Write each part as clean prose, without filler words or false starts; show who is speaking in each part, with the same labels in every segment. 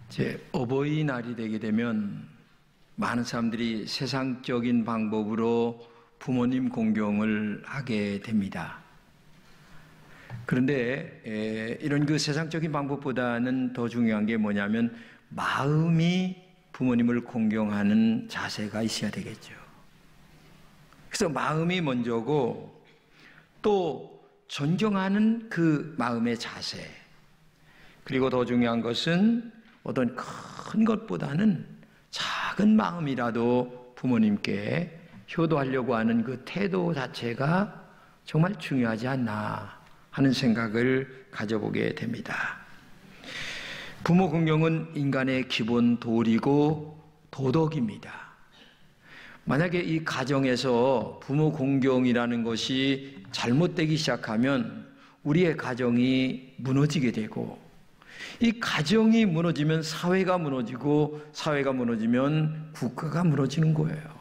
Speaker 1: 이제 어버이날이 되게 되면 많은 사람들이 세상적인 방법으로 부모님 공경을 하게 됩니다. 그런데 이런 그 세상적인 방법보다는 더 중요한 게 뭐냐면 마음이 부모님을 공경하는 자세가 있어야 되겠죠. 그래서 마음이 먼저고 또 존경하는 그 마음의 자세, 그리고 더 중요한 것은 어떤 큰 것보다는 작은 마음이라도 부모님께 효도하려고 하는 그 태도 자체가 정말 중요하지 않나 하는 생각을 가져보게 됩니다. 부모 공경은 인간의 기본 도리고 도덕입니다. 만약에 이 가정에서 부모 공경이라는 것이 잘못되기 시작하면 우리의 가정이 무너지게 되고, 이 가정이 무너지면 사회가 무너지고, 사회가 무너지면 국가가 무너지는 거예요.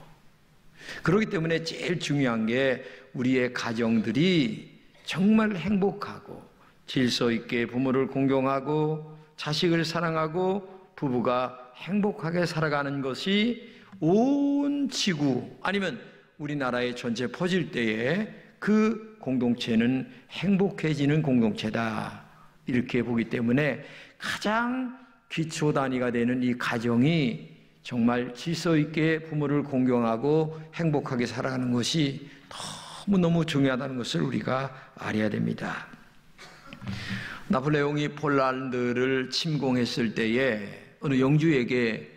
Speaker 1: 그렇기 때문에 제일 중요한 게 우리의 가정들이 정말 행복하고 질서 있게 부모를 공경하고 자식을 사랑하고 부부가 행복하게 살아가는 것이 온 지구 아니면 우리나라에 전체 퍼질 때에 그 공동체는 행복해지는 공동체다, 이렇게 보기 때문에 가장 기초 단위가 되는 이 가정이 정말 질서 있게 부모를 공경하고 행복하게 살아가는 것이 너무너무 중요하다는 것을 우리가 알아야 됩니다. 나폴레옹이 폴란드를 침공했을 때에 어느 영주에게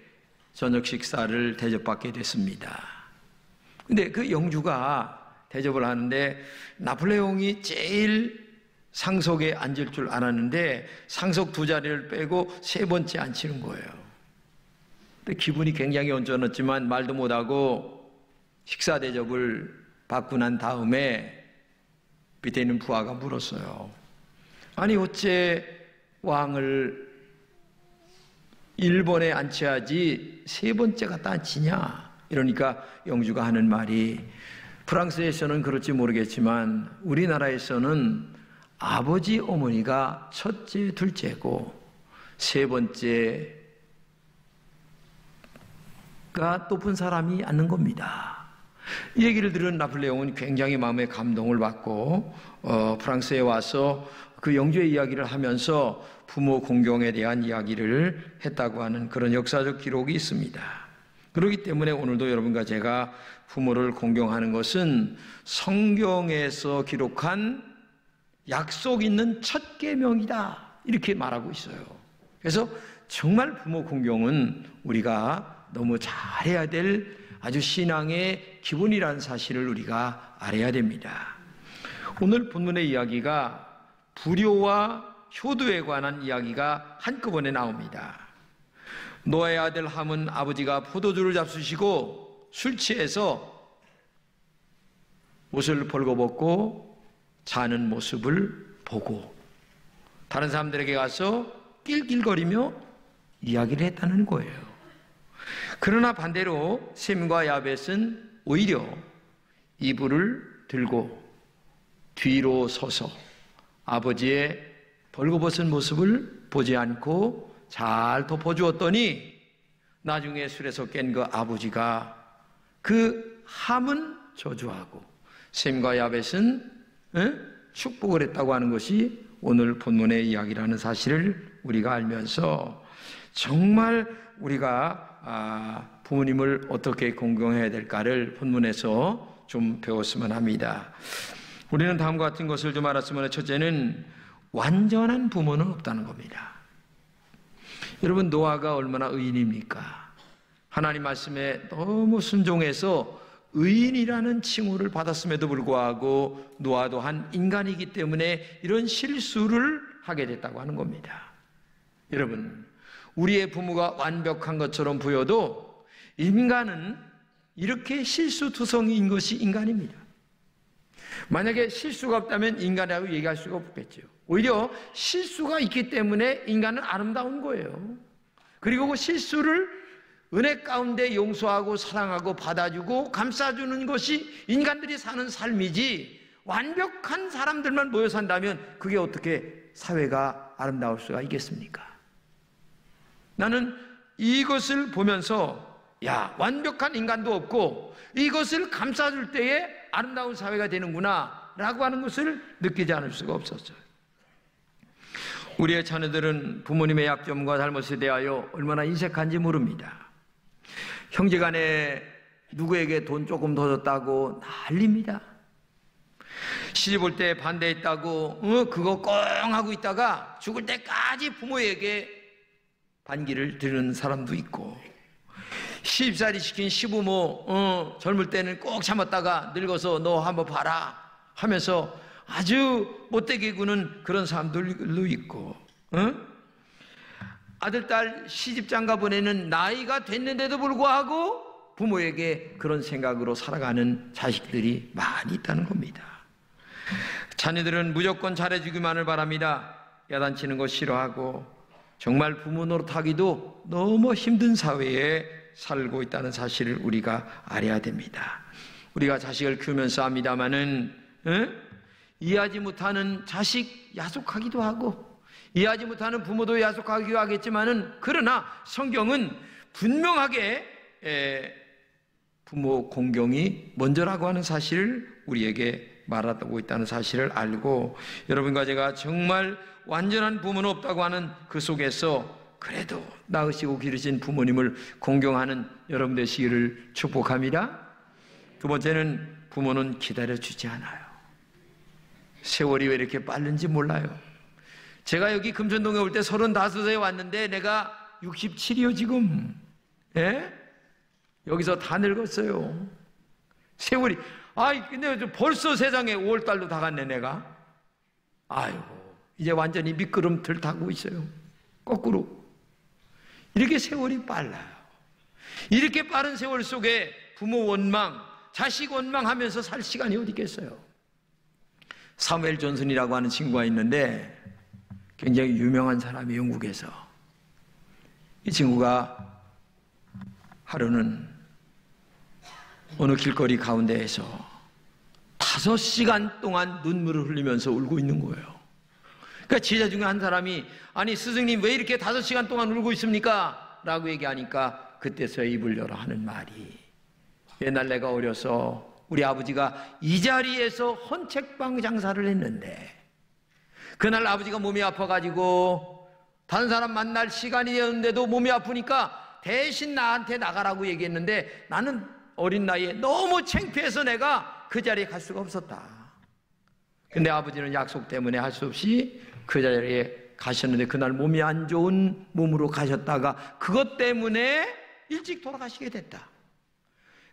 Speaker 1: 저녁 식사를 대접받게 됐습니다. 근데 그 영주가 대접을 하는데 나폴레옹이 제일 상석에 앉을 줄 알았는데 상석 두 자리를 빼고 세 번째 앉히는 거예요. 근데 기분이 굉장히 언짢았지만 말도 못하고 식사 대접을 받고 난 다음에 밑에 있는 부하가 물었어요. 아니 어째 왕을 1번에 앉혀야지 세 번째 갖다 앉히냐? 이러니까 영주가 하는 말이, 프랑스에서는 그럴지 모르겠지만 우리나라에서는 아버지 어머니가 첫째 둘째고 세 번째가 높은 사람이 앉는 겁니다. 이 얘기를 들은 나폴레옹은 굉장히 마음에 감동을 받고 프랑스에 와서 그 영주의 이야기를 하면서 부모 공경에 대한 이야기를 했다고 하는 그런 역사적 기록이 있습니다. 그렇기 때문에 오늘도 여러분과 제가 부모를 공경하는 것은 성경에서 기록한 약속 있는 첫 계명이다, 이렇게 말하고 있어요. 그래서 정말 부모 공경은 우리가 너무 잘해야 될 아주 신앙의 기본이라는 사실을 우리가 알아야 됩니다. 오늘 본문의 이야기가 불효와 효도에 관한 이야기가 한꺼번에 나옵니다. 노아의 아들 함은 아버지가 포도주를 잡수시고 술 취해서 옷을 벌거벗고 자는 모습을 보고 다른 사람들에게 가서 낄낄거리며 이야기를 했다는 거예요. 그러나 반대로 셈과 야벳은 오히려 이불을 들고 뒤로 서서 아버지의 벌거벗은 모습을 보지 않고 잘 덮어주었더니 나중에 술에서 깬 그 아버지가 그 함은 저주하고 셈과 야벳은 축복을 했다고 하는 것이 오늘 본문의 이야기라는 사실을 우리가 알면서 정말 우리가 부모님을 어떻게 공경해야 될까를 본문에서 좀 배웠으면 합니다. 우리는 다음과 같은 것을 좀 알았으면, 첫째는 완전한 부모는 없다는 겁니다. 여러분, 노아가 얼마나 의인입니까? 하나님 말씀에 너무 순종해서 의인이라는 칭호를 받았음에도 불구하고 노아도 한 인간이기 때문에 이런 실수를 하게 됐다고 하는 겁니다. 여러분, 우리의 부모가 완벽한 것처럼 보여도 인간은 이렇게 실수투성이인 것이 인간입니다. 만약에 실수가 없다면 인간이라고 얘기할 수가 없겠죠. 오히려 실수가 있기 때문에 인간은 아름다운 거예요. 그리고 그 실수를 은혜 가운데 용서하고 사랑하고 받아주고 감싸주는 것이 인간들이 사는 삶이지, 완벽한 사람들만 모여 산다면 그게 어떻게 사회가 아름다울 수가 있겠습니까? 나는 이것을 보면서 야, 완벽한 인간도 없고 이것을 감싸줄 때에 아름다운 사회가 되는구나 라고 하는 것을 느끼지 않을 수가 없었어요. 우리의 자녀들은 부모님의 약점과 잘못에 대하여 얼마나 인색한지 모릅니다. 형제간에 누구에게 돈 조금 더 줬다고 난립니다. 시집 올 때 반대했다고 그거 꽁 하고 있다가 죽을 때까지 부모에게 반기를 드리는 사람도 있고, 시집살이 시킨 시부모 젊을 때는 꼭 참았다가 늙어서 너 한번 봐라 하면서 아주 못되게 구는 그런 사람들도 있고, 아들, 딸 시집장가 보내는 나이가 됐는데도 불구하고 부모에게 그런 생각으로 살아가는 자식들이 많이 있다는 겁니다. 자녀들은 무조건 잘해주기만을 바랍니다. 야단치는 거 싫어하고 정말 부모 노릇하기도 너무 힘든 사회에 살고 있다는 사실을 우리가 알아야 됩니다. 우리가 자식을 키우면서 합니다마는 이해하지 못하는 자식 야속하기도 하고 이해하지 못하는 부모도 야속하기도 하겠지만은, 그러나 성경은 분명하게 부모 공경이 먼저라고 하는 사실을 우리에게 말하고 있다는 사실을 알고, 여러분과 제가 정말 완전한 부모는 없다고 하는 그 속에서 그래도 낳으시고 기르신 부모님을 공경하는 여러분 되시기를 축복합니다. 두 번째는 부모는 기다려주지 않아요. 세월이 왜 이렇게 빠른지 몰라요. 제가 여기 금천동에 올 때 35세 왔는데 내가 67이요 지금. 예? 여기서 다 늙었어요. 세월이, 근데 벌써 세상에 5월달도 다 갔네 내가. 아이고, 이제 완전히 미끄럼틀 타고 있어요. 거꾸로. 이렇게 세월이 빨라요. 이렇게 빠른 세월 속에 부모 원망, 자식 원망하면서 살 시간이 어디 있겠어요. 사무엘 존슨이라고 하는 친구가 있는데 굉장히 유명한 사람이 영국에서, 이 친구가 하루는 어느 길거리 가운데에서 5시간 동안 눈물을 흘리면서 울고 있는 거예요. 그러니까 제자 중에 한 사람이, 아니 스승님 왜 이렇게 5시간 동안 울고 있습니까? 라고 얘기하니까 그때서야 입을 열어 하는 말이, 옛날 내가 어려서 우리 아버지가 이 자리에서 헌책방 장사를 했는데 그날 아버지가 몸이 아파가지고 다른 사람 만날 시간이 되었는데도 몸이 아프니까 대신 나한테 나가라고 얘기했는데 나는 어린 나이에 너무 창피해서 내가 그 자리에 갈 수가 없었다. 근데 아버지는 약속 때문에 할 수 없이 그 자리에 가셨는데 그날 몸이 안 좋은 몸으로 가셨다가 그것 때문에 일찍 돌아가시게 됐다.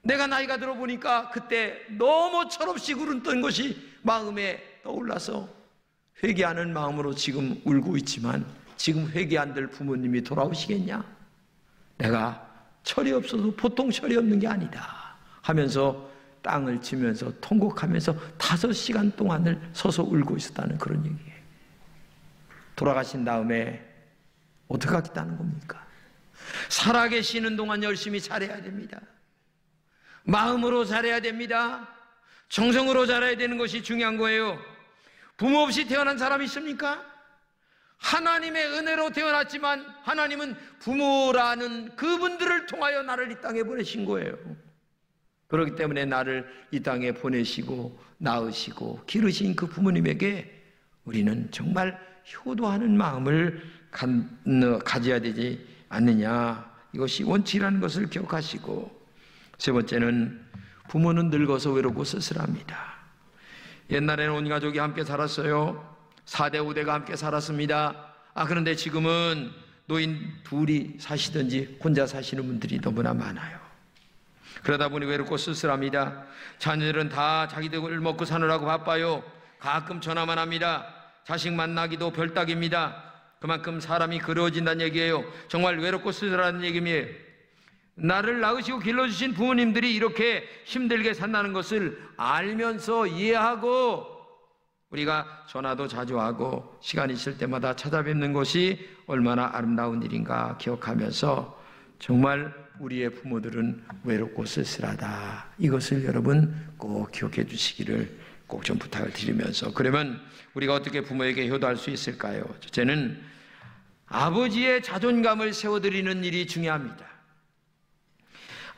Speaker 1: 내가 나이가 들어보니까 그때 너무 철없이 울었던 것이 마음에 떠올라서 회개하는 마음으로 지금 울고 있지만, 지금 회개 안 될 부모님이 돌아오시겠냐? 내가 철이 없어도 보통 철이 없는 게 아니다 하면서 땅을 치면서 통곡하면서 5시간 동안을 서서 울고 있었다는 그런 얘기예요. 돌아가신 다음에 어떻게 하겠다는 겁니까? 살아계시는 동안 열심히 잘해야 됩니다. 마음으로 잘해야 됩니다. 정성으로 잘해야 되는 것이 중요한 거예요. 부모 없이 태어난 사람이 있습니까? 하나님의 은혜로 태어났지만 하나님은 부모라는 그분들을 통하여 나를 이 땅에 보내신 거예요. 그렇기 때문에 나를 이 땅에 보내시고 낳으시고 기르신 그 부모님에게 우리는 정말 효도하는 마음을 가져야 되지 않느냐, 이것이 원칙이라는 것을 기억하시고, 세 번째는 부모는 늙어서 외롭고 쓸쓸합니다. 옛날에는 온 가족이 함께 살았어요. 4대 5대가 함께 살았습니다. 그런데 지금은 노인 둘이 사시든지 혼자 사시는 분들이 너무나 많아요. 그러다 보니 외롭고 쓸쓸합니다. 자녀들은 다 자기들 먹고 사느라고 바빠요. 가끔 전화만 합니다. 자식 만나기도 별따기입니다. 그만큼 사람이 그리워진다는 얘기예요. 정말 외롭고 쓸쓸하다는 얘기예요. 나를 낳으시고 길러주신 부모님들이 이렇게 힘들게 산다는 것을 알면서 이해하고 우리가 전화도 자주 하고 시간 있을 때마다 찾아뵙는 것이 얼마나 아름다운 일인가 기억하면서 정말 우리의 부모들은 외롭고 쓸쓸하다, 이것을 여러분 꼭 기억해 주시기를 꼭 좀 부탁을 드리면서, 그러면 우리가 어떻게 부모에게 효도할 수 있을까요? 첫째는 아버지의 자존감을 세워드리는 일이 중요합니다.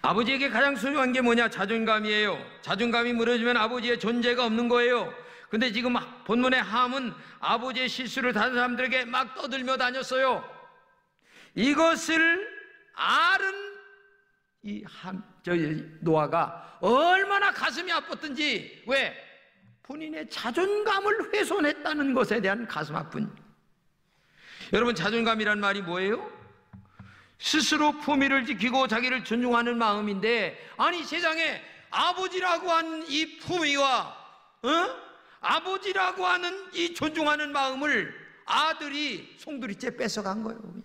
Speaker 1: 아버지에게 가장 소중한 게 뭐냐? 자존감이에요. 자존감이 무너지면 아버지의 존재가 없는 거예요. 근데 지금 본문의 함은 아버지의 실수를 다른 사람들에게 막 떠들며 다녔어요. 이것을 알은 노아가 얼마나 가슴이 아팠던지. 왜? 본인의 자존감을 훼손했다는 것에 대한 가슴 아픈. 여러분, 자존감이란 말이 뭐예요? 스스로 품위를 지키고 자기를 존중하는 마음인데, 아니 세상에 아버지라고 하는 이 품위와 아버지라고 하는 이 존중하는 마음을 아들이 송두리째 뺏어간 거예요. 그냥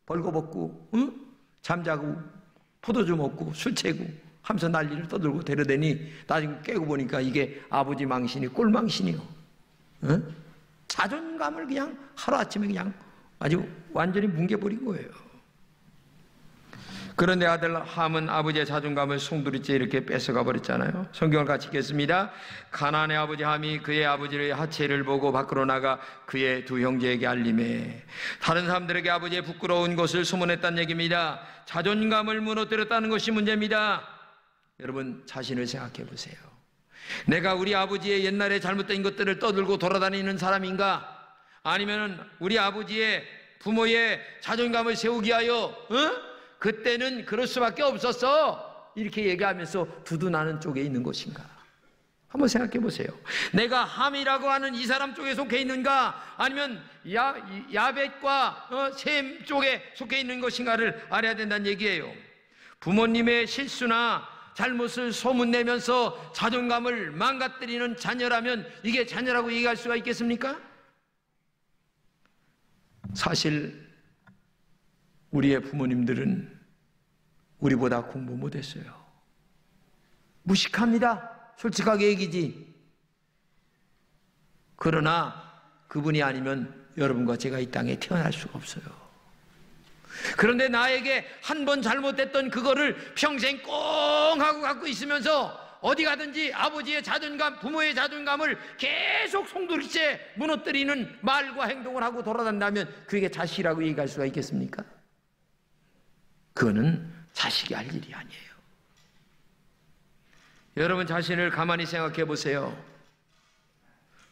Speaker 1: 벌거벗고 잠자고 포도주 먹고 술 채고 하면서 난리를 떠들고 데려대니 나중에 깨고 보니까 이게 아버지 망신이 꼴망신이요. 자존감을 그냥 하루아침에 그냥 아주 완전히 뭉개버린 거예요. 그런데 아들 함은 아버지의 자존감을 송두리째 이렇게 뺏어가 버렸잖아요. 성경을 같이 읽겠습니다. 가나안의 아버지 함이 그의 아버지의 하체를 보고 밖으로 나가 그의 두 형제에게 알림해 다른 사람들에게 아버지의 부끄러운 것을 소문했다는 얘기입니다. 자존감을 무너뜨렸다는 것이 문제입니다. 여러분, 자신을 생각해 보세요. 내가 우리 아버지의 옛날에 잘못된 것들을 떠들고 돌아다니는 사람인가? 아니면 우리 아버지의 부모의 자존감을 세우기 위하여 그때는 그럴 수밖에 없었어 이렇게 얘기하면서 두둔하는 쪽에 있는 것인가? 한번 생각해 보세요. 내가 함이라고 하는 이 사람 쪽에 속해 있는가? 아니면 야벳과 셈 쪽에 속해 있는 것인가를 알아야 된다는 얘기예요. 부모님의 실수나 잘못을 소문내면서 자존감을 망가뜨리는 자녀라면 이게 자녀라고 얘기할 수가 있겠습니까? 사실 우리의 부모님들은 우리보다 공부 못했어요. 무식합니다. 솔직하게 얘기지. 그러나 그분이 아니면 여러분과 제가 이 땅에 태어날 수가 없어요. 그런데 나에게 한 번 잘못했던 그거를 평생 꽁 하고 갖고 있으면서 어디 가든지 아버지의 자존감, 부모의 자존감을 계속 송두리째 무너뜨리는 말과 행동을 하고 돌아다닌다면 그게 자식이라고 얘기할 수가 있겠습니까? 그거는 자식이 할 일이 아니에요. 여러분, 자신을 가만히 생각해 보세요.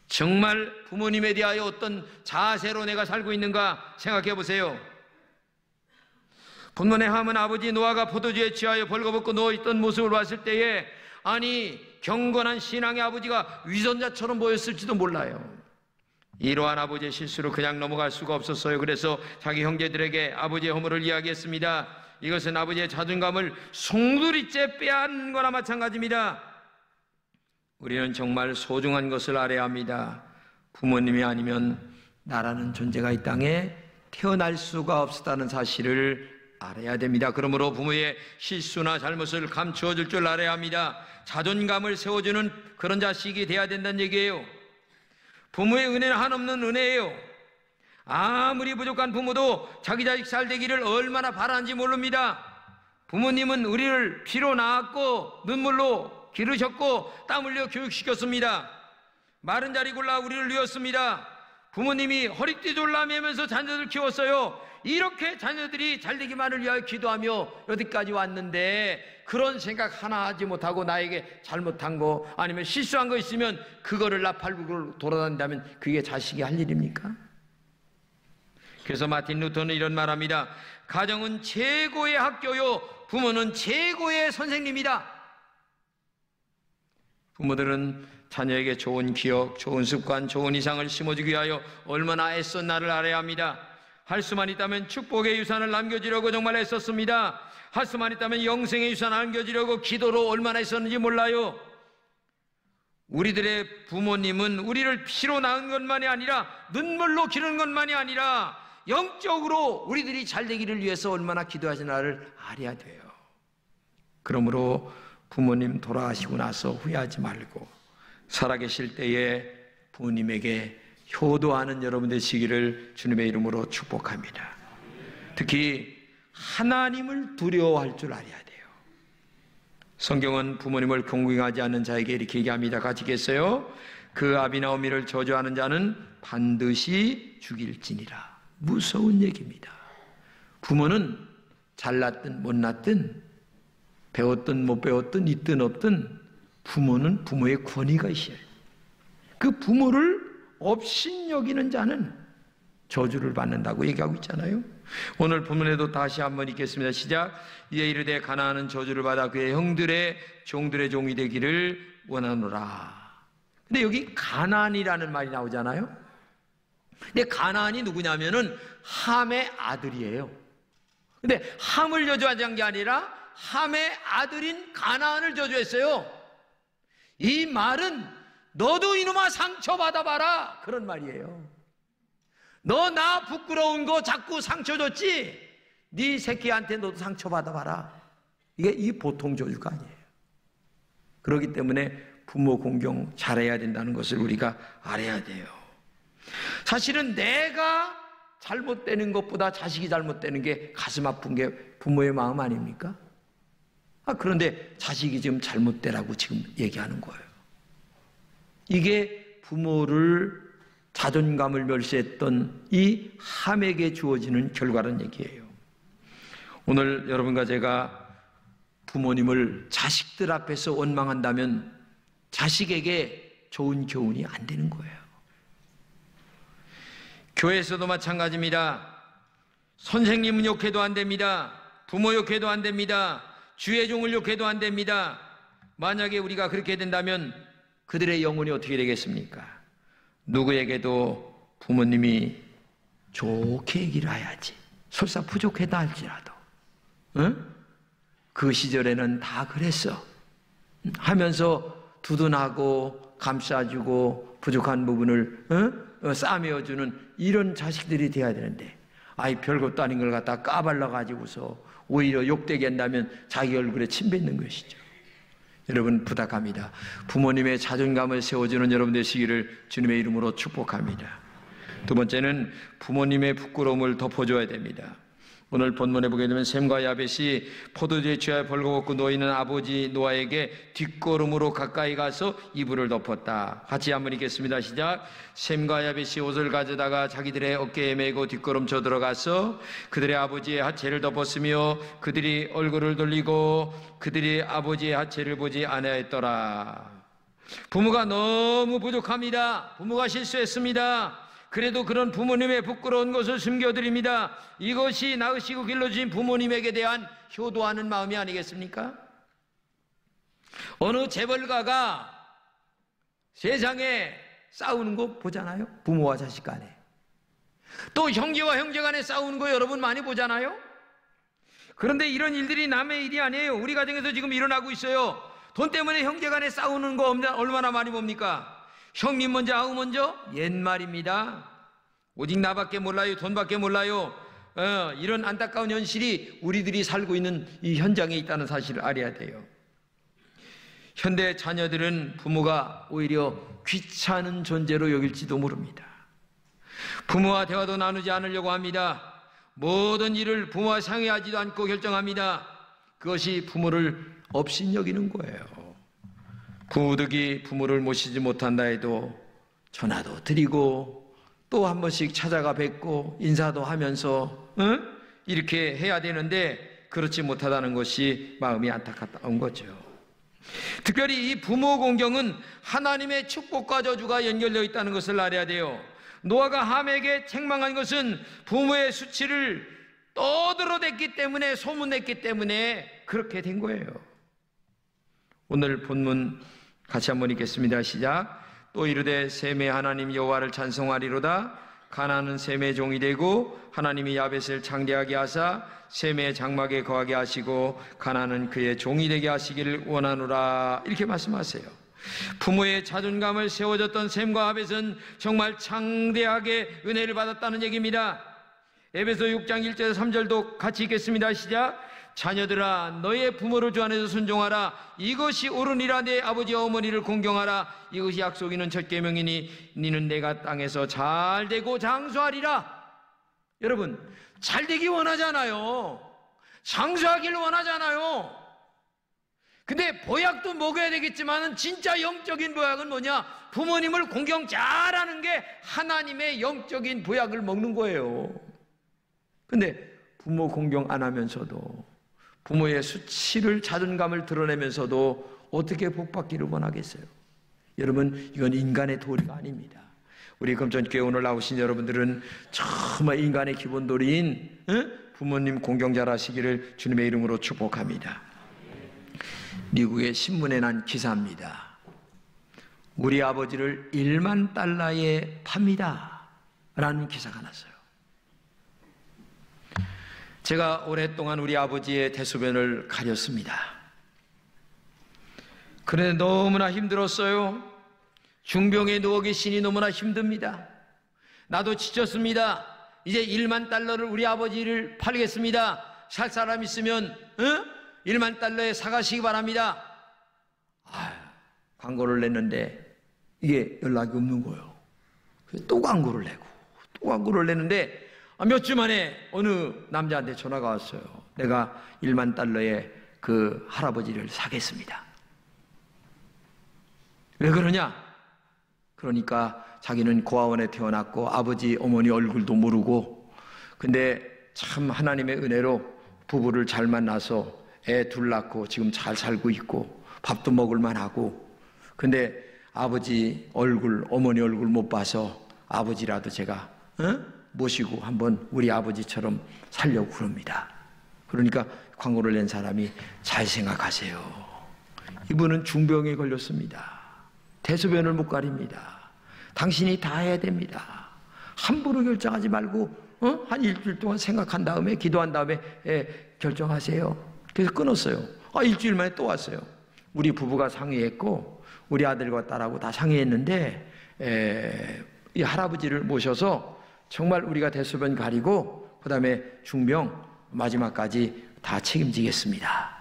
Speaker 1: 정말 부모님에 대하여 어떤 자세로 내가 살고 있는가 생각해 보세요. 본문의 함은 아버지 노아가 포도주에 취하여 벌거벗고 누워있던 모습을 봤을 때에 아니 경건한 신앙의 아버지가 위선자처럼 보였을지도 몰라요. 이러한 아버지의 실수로 그냥 넘어갈 수가 없었어요. 그래서 자기 형제들에게 아버지의 허물을 이야기했습니다. 이것은 아버지의 자존감을 송두리째 빼앗는 거나 마찬가지입니다. 우리는 정말 소중한 것을 알아야 합니다. 부모님이 아니면 나라는 존재가 이 땅에 태어날 수가 없었다는 사실을 알아야 됩니다. 그러므로 부모의 실수나 잘못을 감추어 줄 줄 알아야 합니다. 자존감을 세워주는 그런 자식이 돼야 된다는 얘기예요. 부모의 은혜는 한없는 은혜예요. 아무리 부족한 부모도 자기 자식 잘 되기를 얼마나 바라는지 모릅니다. 부모님은 우리를 피로 낳았고 눈물로 기르셨고 땀 흘려 교육시켰습니다. 마른 자리 골라 우리를 누웠습니다. 부모님이 허리띠 졸라매면서 자녀들 키웠어요. 이렇게 자녀들이 잘되기만을 위하여 기도하며 여기까지 왔는데 그런 생각 하나 하지 못하고 나에게 잘못한 거 아니면 실수한 거 있으면 그거를 나팔불고 돌아다닌다면 그게 자식이 할 일입니까? 그래서 마틴 루터는 이런 말합니다. 가정은 최고의 학교요, 부모는 최고의 선생님이다. 부모들은 자녀에게 좋은 기억, 좋은 습관, 좋은 이상을 심어주기 위하여 얼마나 애썼나를 알아야 합니다. 할 수만 있다면 축복의 유산을 남겨주려고 정말 애썼습니다. 할 수만 있다면 영생의 유산을 남겨주려고 기도로 얼마나 애썼는지 몰라요. 우리들의 부모님은 우리를 피로 낳은 것만이 아니라 눈물로 기르는 것만이 아니라 영적으로 우리들이 잘 되기를 위해서 얼마나 기도하시나를 알아야 돼요. 그러므로 부모님 돌아가시고 나서 후회하지 말고 살아계실 때에 부모님에게 효도하는 여러분 되시기를 주님의 이름으로 축복합니다. 특히 하나님을 두려워할 줄 알아야 돼요. 성경은 부모님을 공경하지 않는 자에게 이렇게 얘기합니다. 같이 읽겠어요? 그 아비나 어미를 저주하는 자는 반드시 죽일지니라. 무서운 얘기입니다. 부모는 잘났든 못났든 배웠든 못 배웠든 있든 없든 부모는 부모의 권위가 있어요. 그 부모를 업신여기는 자는 저주를 받는다고 얘기하고 있잖아요. 오늘 본문에도 다시 한번 읽겠습니다. 시작. 이에 이르되 가나안은 저주를 받아 그의 형들의 종들의 종이 되기를 원하노라. 근데 여기 가나안이라는 말이 나오잖아요. 근데 가나안이 누구냐면은 함의 아들이에요. 근데 함을 저주한 게 아니라 함의 아들인 가나안을 저주했어요. 이 말은 너도 이놈아 상처받아 봐라, 그런 말이에요. 너 나 부끄러운 거 자꾸 상처 줬지? 네 새끼한테 너도 상처받아 봐라. 이게 이 보통 저주가 아니에요. 그렇기 때문에 부모 공경 잘해야 된다는 것을 우리가 알아야 돼요. 사실은 내가 잘못되는 것보다 자식이 잘못되는 게 가슴 아픈 게 부모의 마음 아닙니까? 그런데 자식이 지금 잘못되라고 지금 얘기하는 거예요. 이게 부모를 자존감을 멸시했던 이 함에게 주어지는 결과라는 얘기예요. 오늘 여러분과 제가 부모님을 자식들 앞에서 원망한다면 자식에게 좋은 교훈이 안 되는 거예요. 교회에서도 마찬가지입니다. 선생님은 욕해도 안 됩니다. 부모 욕해도 안 됩니다. 주의 종을 욕해도 안 됩니다. 만약에 우리가 그렇게 된다면 그들의 영혼이 어떻게 되겠습니까? 누구에게도 부모님이 좋게 얘기를 해야지. 설사 부족하다 할지라도. 응? 그 시절에는 다 그랬어. 하면서 두둔하고 감싸주고 부족한 부분을 싸매어주는 이런 자식들이 돼야 되는데, 아이 별것도 아닌 걸 갖다 까발라가지고서 오히려 욕되게 한다면 자기 얼굴에 침 뱉는 것이죠. 여러분 부탁합니다. 부모님의 자존감을 세워주는 여러분 되시기를 주님의 이름으로 축복합니다. 두 번째는 부모님의 부끄러움을 덮어줘야 됩니다. 오늘 본문에 보게 되면 셈과 야벳이 포도주에 취하여 벌거벗고 누워있는 아버지 노아에게 뒷걸음으로 가까이 가서 이불을 덮었다. 같이 한번 읽겠습니다. 시작. 셈과 야벳이 옷을 가져다가 자기들의 어깨에 메고 뒷걸음쳐 들어가서 그들의 아버지의 하체를 덮었으며 그들이 얼굴을 돌리고 그들이 아버지의 하체를 보지 아니하였더라. 부모가 너무 부족합니다. 부모가 실수했습니다. 그래도 그런 부모님의 부끄러운 것을 숨겨드립니다. 이것이 낳으시고 길러주신 부모님에게 대한 효도하는 마음이 아니겠습니까? 어느 재벌가가 세상에 싸우는 거 보잖아요. 부모와 자식 간에. 또 형제와 형제 간에 싸우는 거 여러분 많이 보잖아요. 그런데 이런 일들이 남의 일이 아니에요. 우리 가정에서 지금 일어나고 있어요. 돈 때문에 형제 간에 싸우는 거 얼마나 많이 봅니까? 형님 먼저 아우 먼저? 옛말입니다. 오직 나밖에 몰라요. 돈밖에 몰라요. 이런 안타까운 현실이 우리들이 살고 있는 이 현장에 있다는 사실을 알아야 돼요. 현대 자녀들은 부모가 오히려 귀찮은 존재로 여길지도 모릅니다. 부모와 대화도 나누지 않으려고 합니다. 모든 일을 부모와 상의하지도 않고 결정합니다. 그것이 부모를 업신여기는 거예요. 부득이 부모를 모시지 못한다 해도 전화도 드리고 또 한 번씩 찾아가 뵙고 인사도 하면서 이렇게 해야 되는데 그렇지 못하다는 것이 마음이 안타까운 거죠. 특별히 이 부모 공경은 하나님의 축복과 저주가 연결되어 있다는 것을 알아야 돼요. 노아가 함에게 책망한 것은 부모의 수치를 떠들어댔기 때문에, 소문냈기 때문에 그렇게 된 거예요. 오늘 본문 같이 한번 읽겠습니다. 시작. 또 이르되 셈의 하나님 여호와를 찬송하리로다. 가나안은 셈의 종이 되고 하나님이 야벳을 창대하게 하사 셈의 장막에 거하게 하시고 가나안은 그의 종이 되게 하시기를 원하노라. 이렇게 말씀하세요. 부모의 자존감을 세워줬던 셈과 야벳은 정말 창대하게 은혜를 받았다는 얘기입니다. 에베소 6장 1절 3절도 같이 읽겠습니다. 시작. 자녀들아 너의 부모를 주 안에서 순종하라. 이것이 옳으니라. 내 아버지와 어머니를 공경하라. 이것이 약속 있는 첫 계명이니 니는 내가 땅에서 잘되고 장수하리라. 여러분 잘되기 원하잖아요. 장수하기를 원하잖아요. 근데 보약도 먹어야 되겠지만은 진짜 영적인 보약은 뭐냐? 부모님을 공경 잘하는 게 하나님의 영적인 보약을 먹는 거예요. 근데 부모 공경 안 하면서도, 부모의 수치를, 자존감을 드러내면서도 어떻게 복받기를 원하겠어요? 여러분, 이건 인간의 도리가 아닙니다. 우리 금천교회 오늘 나오신 여러분들은 정말 인간의 기본 도리인 부모님 공경 잘하시기를 주님의 이름으로 축복합니다. 미국의 신문에 난 기사입니다. 우리 아버지를 1만 달러에 팝니다 라는 기사가 났어요. 제가 오랫동안 우리 아버지의 대소변을 가렸습니다. 그런데 너무나 힘들었어요. 중병에 누워 계시니 너무나 힘듭니다. 나도 지쳤습니다. 이제 1만 달러를 우리 아버지를 팔겠습니다. 살 사람 있으면 1만 달러에 사가시기 바랍니다. 광고를 냈는데 이게 연락이 없는 거예요. 또 광고를 내고 또 광고를 냈는데 몇 주 만에 어느 남자한테 전화가 왔어요. 내가 1만 달러에 그 할아버지를 사겠습니다. 왜 그러냐? 그러니까 자기는 고아원에 태어났고 아버지 어머니 얼굴도 모르고, 근데 참 하나님의 은혜로 부부를 잘 만나서 애 둘 낳고 지금 잘 살고 있고 밥도 먹을만 하고, 근데 아버지 얼굴, 어머니 얼굴 못 봐서 아버지라도 제가 모시고 한번 우리 아버지처럼 살려고 그럽니다. 그러니까 광고를 낸 사람이, 잘 생각하세요. 이분은 중병에 걸렸습니다. 대소변을 못 가립니다. 당신이 다 해야 됩니다. 함부로 결정하지 말고 한 일주일 동안 생각한 다음에, 기도한 다음에 결정하세요. 그래서 끊었어요. 일주일 만에 또 왔어요. 우리 부부가 상의했고 우리 아들과 딸하고 다 상의했는데 이 할아버지를 모셔서 정말 우리가 대소변 가리고 그 다음에 중병 마지막까지 다 책임지겠습니다.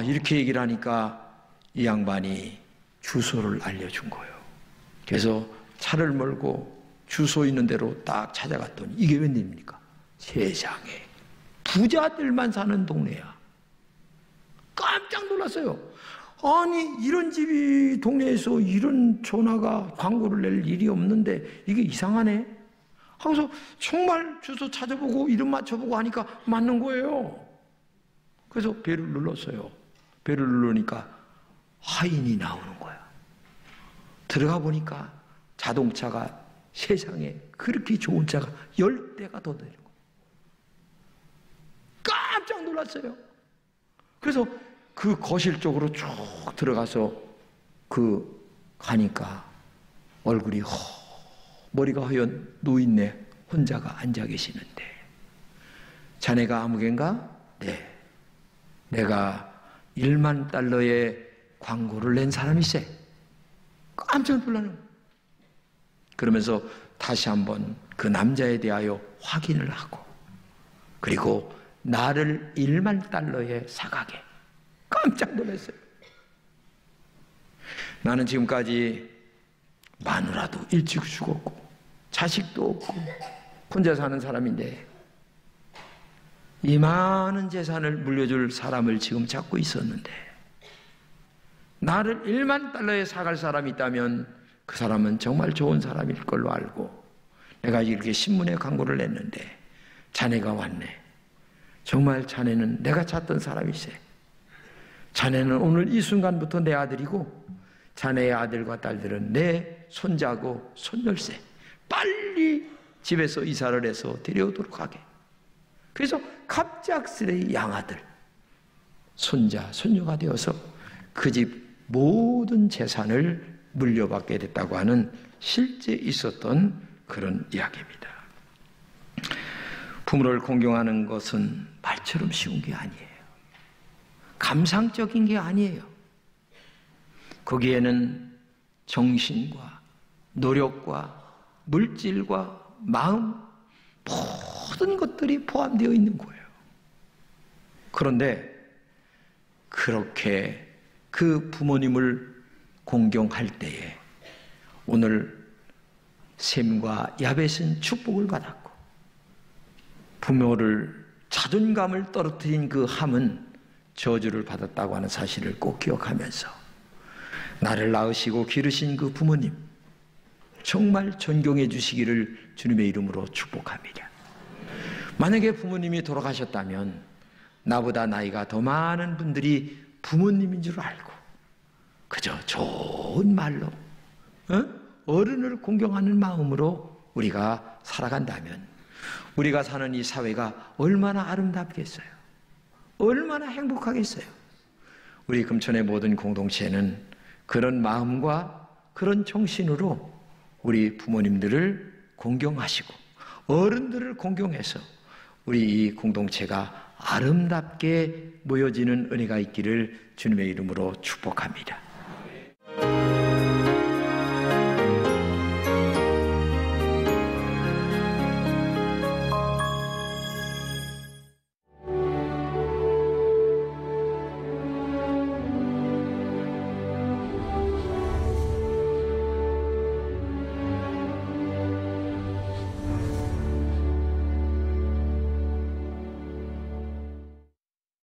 Speaker 1: 이렇게 얘기를 하니까 이 양반이 주소를 알려준 거예요. 그래서 차를 몰고 주소 있는 대로 딱 찾아갔더니 이게 웬일입니까? 세상에 부자들만 사는 동네야. 깜짝 놀랐어요. 아니, 이런 집이 동네에서 이런 전화가 광고를 낼 일이 없는데 이게 이상하네 하고서 정말 주소 찾아보고 이름 맞춰보고 하니까 맞는 거예요. 그래서 배를 눌렀어요. 배를 누르니까 하인이 나오는 거야. 들어가 보니까 자동차가 세상에 그렇게 좋은 차가 10대가 더 되는 거예요. 깜짝 놀랐어요. 그래서 그 거실 쪽으로 쭉 들어가서 가니까 얼굴이 머리가 허연 노인네 혼자가 앉아 계시는데, 자네가 아무개인가? 네. 내가 1만 달러의 광고를 낸 사람이세. 깜짝 놀라는 거예요. 그러면서 다시 한번 그 남자에 대하여 확인을 하고, 그리고 나를 1만 달러에 사가게. 깜짝 놀랐어요. 나는 지금까지 마누라도 일찍 죽었고 자식도 없고 혼자 사는 사람인데 이 많은 재산을 물려줄 사람을 지금 찾고 있었는데, 나를 1만 달러에 사갈 사람이 있다면 그 사람은 정말 좋은 사람일 걸로 알고 내가 이렇게 신문에 광고를 냈는데 자네가 왔네. 정말 자네는 내가 찾던 사람이세. 자네는 오늘 이 순간부터 내 아들이고 자네의 아들과 딸들은 내 손자고 손녀세. 빨리 집에서 이사를 해서 데려오도록 하게. 그래서 갑작스레 양아들, 손자, 손녀가 되어서 그 집 모든 재산을 물려받게 됐다고 하는 실제 있었던 그런 이야기입니다. 부모를 공경하는 것은 말처럼 쉬운 게 아니에요. 감상적인 게 아니에요. 거기에는 정신과 노력과 물질과 마음, 모든 것들이 포함되어 있는 거예요. 그런데 그렇게 그 부모님을 공경할 때에 오늘 셈과 야벳은 축복을 받았고, 부모를 자존감을 떨어뜨린 그 함은 저주를 받았다고 하는 사실을 꼭 기억하면서 나를 낳으시고 기르신 그 부모님 정말 존경해 주시기를 주님의 이름으로 축복합니다. 만약에 부모님이 돌아가셨다면 나보다 나이가 더 많은 분들이 부모님인 줄 알고 그저 좋은 말로 어른을 공경하는 마음으로 우리가 살아간다면 우리가 사는 이 사회가 얼마나 아름답겠어요. 얼마나 행복하겠어요. 우리 금천의 모든 공동체는 그런 마음과 그런 정신으로 우리 부모님들을 공경하시고 어른들을 공경해서 우리 이 공동체가 아름답게 모여지는 은혜가 있기를 주님의 이름으로 축복합니다.